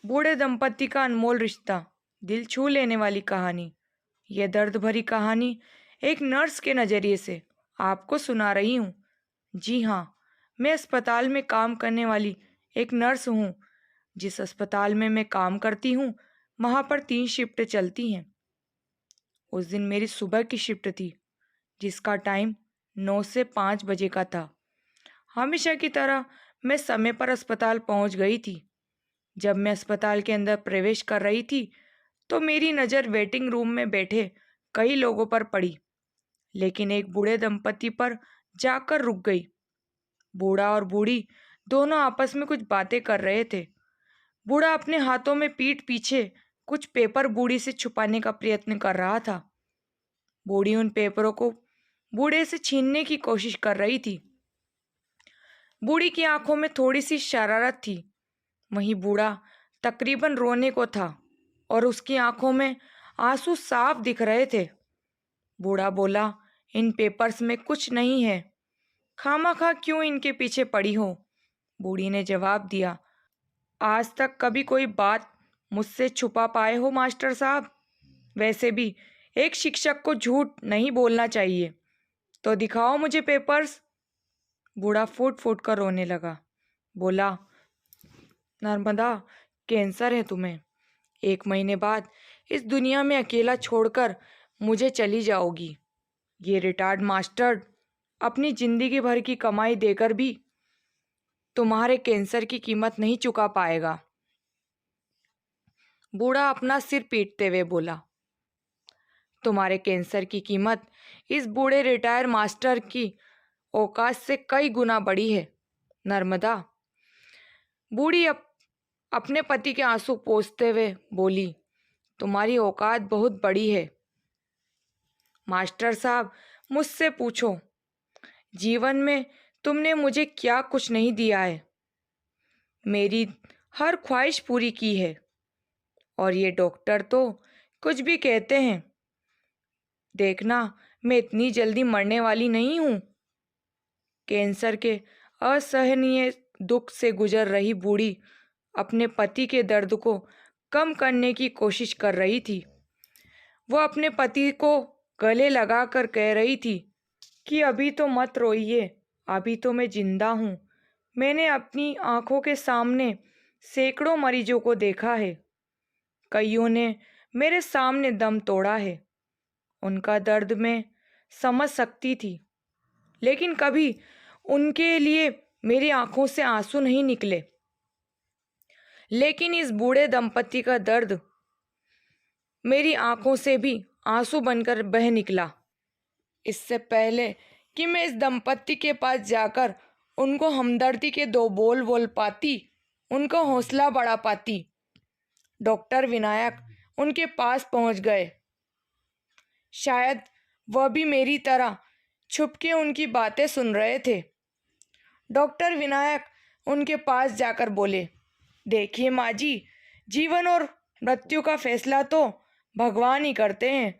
बूढ़े दंपति का अनमोल रिश्ता, दिल छू लेने वाली कहानी। यह दर्द भरी कहानी एक नर्स के नज़रिए से आपको सुना रही हूँ। जी हाँ, मैं अस्पताल में काम करने वाली एक नर्स हूँ। जिस अस्पताल में मैं काम करती हूँ, वहाँ पर 3 शिफ्ट चलती हैं। उस दिन मेरी सुबह की शिफ्ट थी, जिसका टाइम 9 से 5 बजे का था। हमेशा की तरह मैं समय पर अस्पताल पहुँच गई थी। जब मैं अस्पताल के अंदर प्रवेश कर रही थी, तो मेरी नज़र वेटिंग रूम में बैठे कई लोगों पर पड़ी, लेकिन एक बूढ़े दंपति पर जाकर रुक गई। बूढ़ा और बूढ़ी दोनों आपस में कुछ बातें कर रहे थे। बूढ़ा अपने हाथों में पीठ पीछे कुछ पेपर बूढ़ी से छुपाने का प्रयत्न कर रहा था। बूढ़ी उन पेपरों को बूढ़े से छीनने की कोशिश कर रही थी। बूढ़ी की आंखों में थोड़ी सी शरारत थी। वहीं बूढ़ा तकरीबन रोने को था और उसकी आंखों में आंसू साफ दिख रहे थे। बूढ़ा बोला, इन पेपर्स में कुछ नहीं है, खामखा क्यों इनके पीछे पड़ी हो। बूढ़ी ने जवाब दिया, आज तक कभी कोई बात मुझसे छुपा पाए हो मास्टर साहब? वैसे भी एक शिक्षक को झूठ नहीं बोलना चाहिए, तो दिखाओ मुझे पेपर्स। बूढ़ा फूट फूट कर रोने लगा। बोला, नर्मदा, कैंसर है तुम्हें। 1 महीने बाद इस दुनिया में अकेला छोड़कर मुझे चली जाओगी। ये रिटायर्ड मास्टर अपनी जिंदगी भर की कमाई देकर भी तुम्हारे कैंसर की कीमत नहीं चुका पाएगा। बूढ़ा अपना सिर पीटते हुए बोला, तुम्हारे कैंसर की कीमत इस बूढ़े रिटायर मास्टर की औकात से कई गुना बड़ी है नर्मदा। बूढ़ी अपने पति के आंसू पोंछते हुए बोली, तुम्हारी औकात बहुत बड़ी है। मास्टर साहब, मुझसे पूछो, जीवन में तुमने मुझे क्या कुछ नहीं दिया है। मेरी हर ख्वाहिश पूरी की है, और ये डॉक्टर तो कुछ भी कहते हैं। देखना, मैं इतनी जल्दी मरने वाली नहीं हूँ। कैंसर के असहनीय दुख से गुजर रही बूढ़ी अपने पति के दर्द को कम करने की कोशिश कर रही थी। वो अपने पति को गले लगाकर कह रही थी कि अभी तो मत रोइए, अभी तो मैं जिंदा हूँ। मैंने अपनी आंखों के सामने सैकड़ों मरीजों को देखा है। कईयों ने मेरे सामने दम तोड़ा है। उनका दर्द मैं समझ सकती थी, लेकिन कभी उनके लिए मेरी आंखों से आंसू नहीं निकले। लेकिन इस बूढ़े दंपति का दर्द मेरी आंखों से भी आंसू बनकर बह निकला। इससे पहले कि मैं इस दंपति के पास जाकर उनको हमदर्दी के 2 बोल बोल पाती, उनका हौसला बढ़ा पाती, डॉक्टर विनायक उनके पास पहुंच गए। शायद वह भी मेरी तरह छुपके उनकी बातें सुन रहे थे। डॉक्टर विनायक उनके पास जाकर बोले, देखिए माँ जी, जीवन और मृत्यु का फैसला तो भगवान ही करते हैं।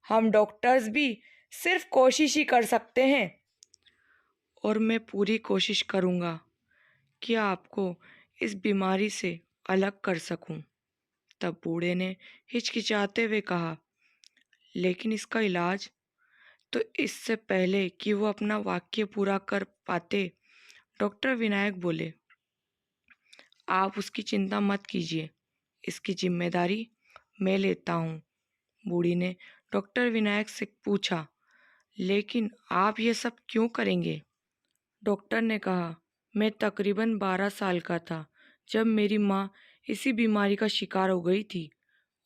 हम डॉक्टर्स भी सिर्फ कोशिश ही कर सकते हैं, और मैं पूरी कोशिश करूँगा कि आपको इस बीमारी से अलग कर सकूं। तब बूढ़े ने हिचकिचाते हुए कहा, लेकिन इसका इलाज? तो इससे पहले कि वो अपना वाक्य पूरा कर पाते, डॉक्टर विनायक बोले, आप उसकी चिंता मत कीजिए, इसकी जिम्मेदारी मैं लेता हूँ। बूढ़ी ने डॉक्टर विनायक से पूछा, लेकिन आप ये सब क्यों करेंगे? डॉक्टर ने कहा, मैं तकरीबन 12 साल का था जब मेरी माँ इसी बीमारी का शिकार हो गई थी,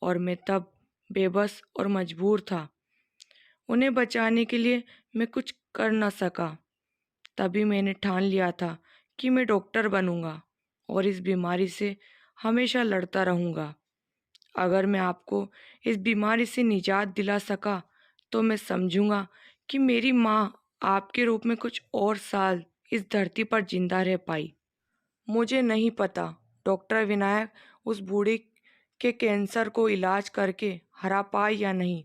और मैं तब बेबस और मजबूर था। उन्हें बचाने के लिए मैं कुछ कर न सका। तभी मैंने ठान लिया था कि मैं डॉक्टर बनूंगा और इस बीमारी से हमेशा लड़ता रहूंगा। अगर मैं आपको इस बीमारी से निजात दिला सका, तो मैं समझूंगा कि मेरी माँ आपके रूप में कुछ और साल इस धरती पर जिंदा रह पाई। मुझे नहीं पता डॉक्टर विनायक उस बूढ़े के कैंसर को इलाज करके हरा पाए या नहीं,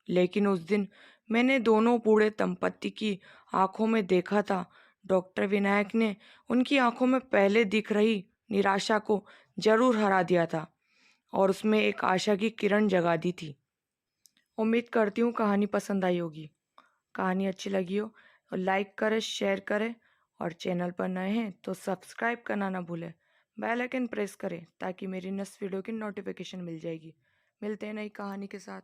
लेकिन उस दिन मैंने दोनों बूढ़े दंपत्ति की आंखों में देखा था। डॉक्टर विनायक ने उनकी आंखों में पहले दिख रही निराशा को जरूर हरा दिया था। और उसमें एक आशा की किरण जगा दी थी। उम्मीद करती हूँ कहानी पसंद आई होगी। कहानी अच्छी लगी हो तो लाइक करें, शेयर करें, और चैनल पर नए हैं तो सब्सक्राइब करना ना भूलें। बेल आइकन प्रेस करें ताकि मेरी नेक्स्ट वीडियो की नोटिफिकेशन मिल जाएगी। मिलते हैं नई कहानी के साथ।